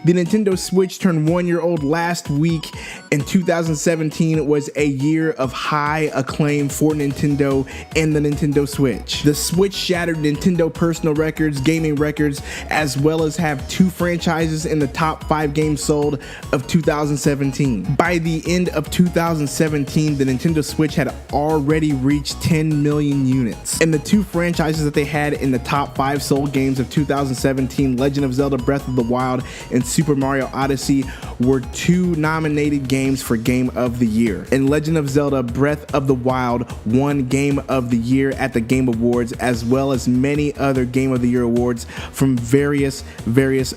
The Nintendo Switch turned 1 year old last week, and 2017 was a year of high acclaim for Nintendo and the Nintendo Switch. The Switch shattered Nintendo personal records, gaming records, as well as have 2 franchises in the top 5 games sold of 2017. By the end of 2017, the Nintendo Switch had already reached 10 million units. And the 2 franchises that they had in the top 5 sold games of 2017, Legend of Zelda Breath of the Wild and Super Mario Odyssey, were 2 nominated games for Game of the Year. And Legend of Zelda Breath of the Wild won Game of the Year at the Game Awards, as well as many other Game of the Year awards from various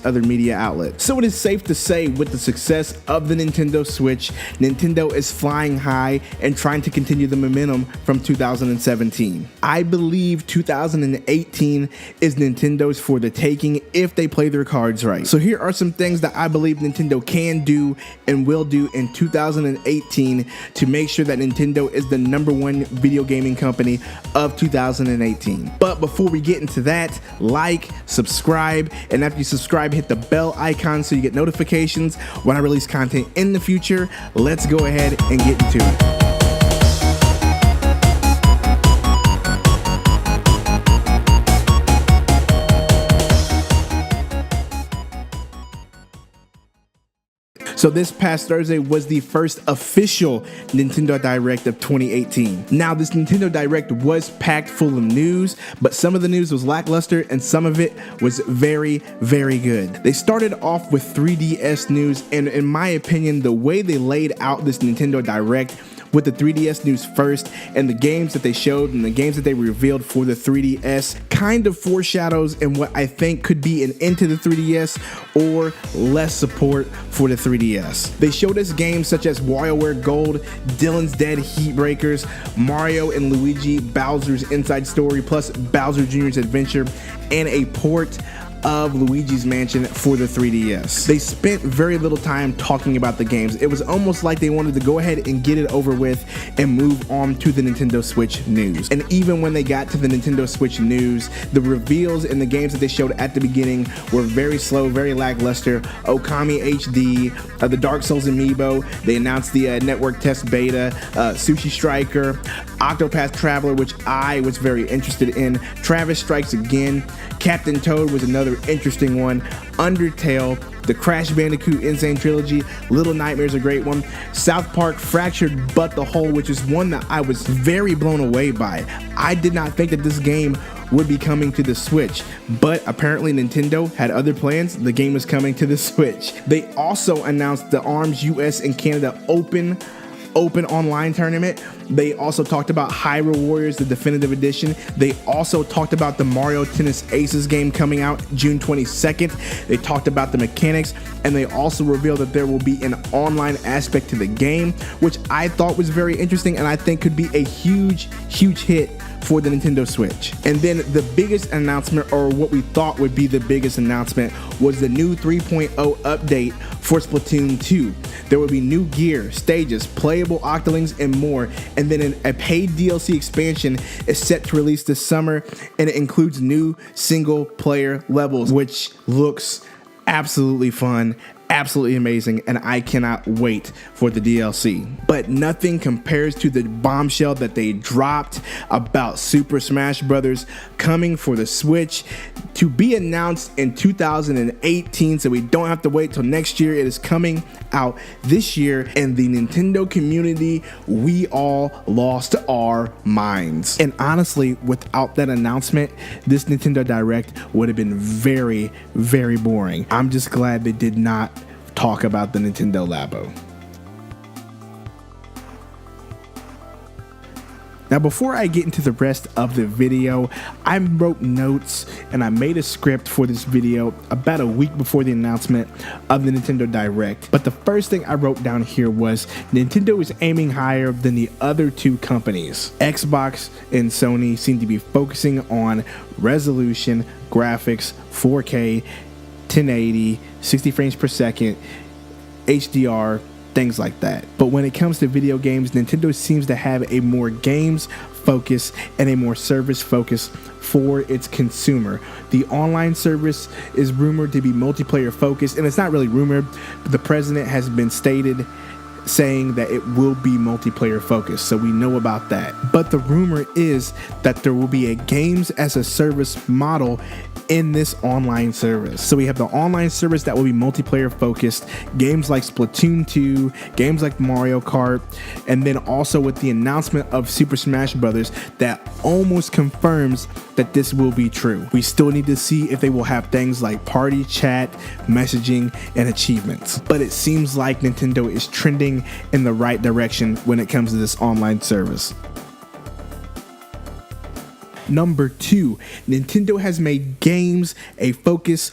other media outlets. So it is safe to say, with the success of the Nintendo Switch, Nintendo is flying high and trying to continue the momentum from 2017. I believe 2018 is Nintendo's for the taking if they play their cards right. So here are some things that I believe Nintendo can do and will do in 2018 to make sure that Nintendo is the #1 video gaming company of 2018. But before we get into that, like, subscribe, and after you subscribe, hit the bell icon so you get notifications when I release content in the future. Let's go ahead and get into it. So this past Thursday was the first official Nintendo Direct of 2018. Now, this Nintendo Direct was packed full of news, but some of the news was lackluster and some of it was very good. They started off with 3DS news, and in my opinion, the way they laid out this Nintendo Direct with the 3DS news first and the games that they showed and the games that they revealed for the 3DS kind of foreshadows in what I think could be an end to the 3DS or less support for the 3DS. They showed us games such as WarioWare Gold, Dylan's Dead Heatbreakers, Mario and Luigi Bowser's Inside Story, plus Bowser Jr.'s Adventure, and a port of Luigi's Mansion for the 3DS. They spent very little time talking about the games. It was almost like they wanted to go ahead and get it over with and move on to the Nintendo Switch news. And even when they got to the Nintendo Switch news, the reveals and the games that they showed at the beginning were very slow, very lackluster. Okami HD, the Dark Souls amiibo, they announced the network test beta, Sushi Striker, Octopath Traveler, which I was very interested in, Travis Strikes Again, Captain Toad was another interesting one, Undertale, the Crash Bandicoot Insane Trilogy, Little Nightmares, a great one, South Park Fractured But the Whole, which is one that I was very blown away by. I did not think that this game would be coming to the Switch, but apparently Nintendo had other plans. The game is coming to the Switch. They also announced the ARMS US and Canada Open online tournament. They also talked about Hyrule Warriors, the definitive edition. They also talked about the Mario Tennis Aces game coming out June 22nd. They talked about the mechanics, and they also revealed that there will be an online aspect to the game, which I thought was very interesting and I think could be a huge hit for the Nintendo Switch. And then the biggest announcement, or what we thought would be the biggest announcement, was the new 3.0 update for Splatoon 2. There will be new gear, stages, playable Octolings, and more. And then a paid DLC expansion is set to release this summer, and it includes new single player levels, which looks absolutely fun, absolutely amazing, and I cannot wait for the DLC. But nothing compares to the bombshell that they dropped about Super Smash Bros. Coming for the Switch to be announced in 2018, so we don't have to wait till next year. It is coming out this year, and the Nintendo community, we all lost our minds. And honestly, without that announcement, this Nintendo Direct would have been very boring. I'm just glad they did not talk about the Nintendo Labo. Now, before I get into the rest of the video, I wrote notes and I made a script for this video about a week before the announcement of the Nintendo Direct. But the first thing I wrote down here was Nintendo is aiming higher than the other 2 companies. Xbox and Sony seem to be focusing on resolution, graphics, 4K, 1080, 60 frames per second, HDR, things like that. But when it comes to video games, Nintendo seems to have a more games focus and a more service focus for its consumer. The online service is rumored to be multiplayer focused, and it's not really rumored, but the president has been stated saying that it will be multiplayer focused, so we know about that. But the rumor is that there will be a games as a service model in this online service. So we have the online service that will be multiplayer focused, games like Splatoon 2, games like Mario Kart, and then also with the announcement of Super Smash Bros. That almost confirms that this will be true. We still need to see if they will have things like party chat, messaging, and achievements. But it seems like Nintendo is trending in the right direction when it comes to this online service. Number 2, Nintendo has made games a focus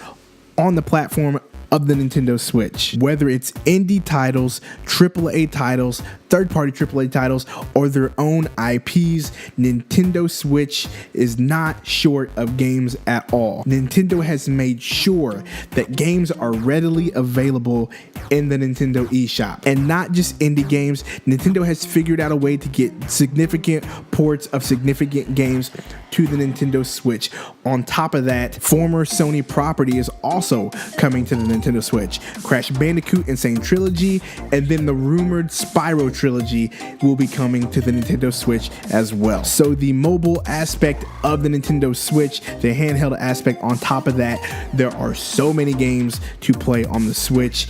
on the platform of the Nintendo Switch. Whether it's indie titles, AAA titles, third-party AAA titles, or their own IPs, Nintendo Switch is not short of games at all. Nintendo has made sure that games are readily available in the Nintendo eShop. And not just indie games, Nintendo has figured out a way to get significant ports of significant games to the Nintendo Switch. On top of that, former Sony property is also coming to the Nintendo Switch. Crash Bandicoot Insane Trilogy, and then the rumored Spyro Trilogy will be coming to the Nintendo Switch as well. So the mobile aspect of the Nintendo Switch, the handheld aspect on top of that, there are so many games to play on the Switch,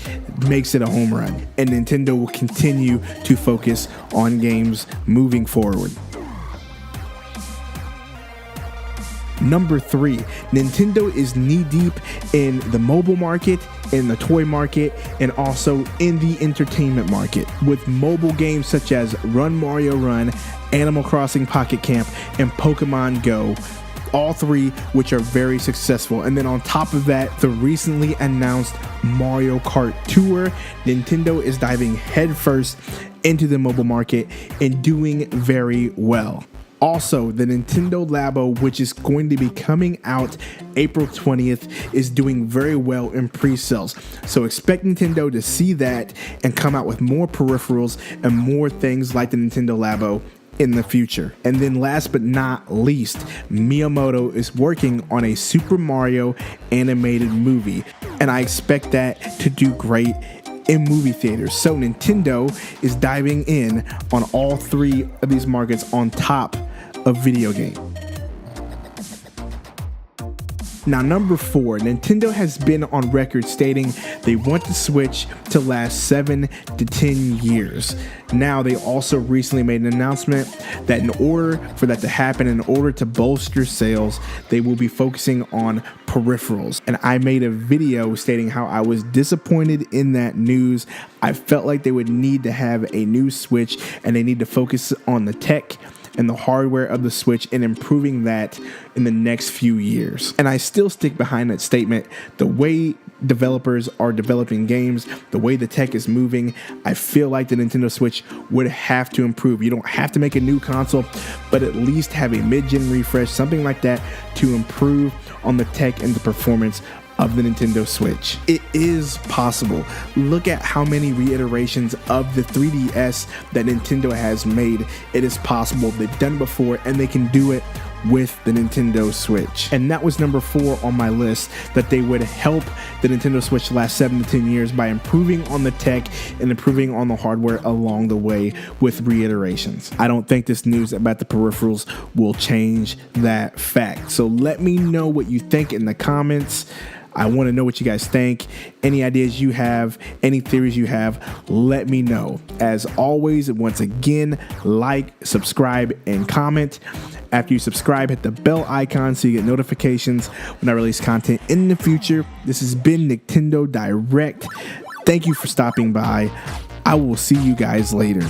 makes it a home run. And Nintendo will continue to focus on games moving forward. Number 3, Nintendo is knee-deep in the mobile market, in the toy market, and also in the entertainment market, with mobile games such as Run Mario Run, Animal Crossing Pocket Camp, and Pokemon Go, all 3 which are very successful. And then on top of that, the recently announced Mario Kart Tour. Nintendo is diving headfirst into the mobile market and doing very well. Also, the Nintendo Labo, which is going to be coming out April 20th, is doing very well in pre-sales. So expect Nintendo to see that and come out with more peripherals and more things like the Nintendo Labo in the future. And then last but not least, Miyamoto is working on a Super Mario animated movie, and I expect that to do great in movie theaters. So Nintendo is diving in on all 3 of these markets on top of video game. Now, number 4, Nintendo has been on record stating they want the Switch to last 7 to 10 years. Now, they also recently made an announcement that in order for that to happen, in order to bolster sales, they will be focusing on peripherals. And I made a video stating how I was disappointed in that news. I felt like they would need to have a new Switch, and they need to focus on the tech and the hardware of the Switch and improving that in the next few years. And I still stick behind that statement. The way developers are developing games, the way the tech is moving, I feel like the Nintendo Switch would have to improve. You don't have to make a new console, but at least have a mid-gen refresh, something like that, to improve on the tech and the performance of the Nintendo Switch. It is possible. Look at how many reiterations of the 3DS that Nintendo has made. It is possible. They've done it before, and they can do it with the Nintendo Switch. And that was number 4 on my list, that they would help the Nintendo Switch last 7 to 10 years by improving on the tech and improving on the hardware along the way with reiterations. I don't think this news about the peripherals will change that fact. So let me know what you think in the comments. I want to know what you guys think. Any ideas you have, any theories you have, let me know. As always, once again, like, subscribe, and comment. After you subscribe, hit the bell icon so you get notifications when I release content in the future. This has been Nintendo Direct. Thank you for stopping by. I will see you guys later.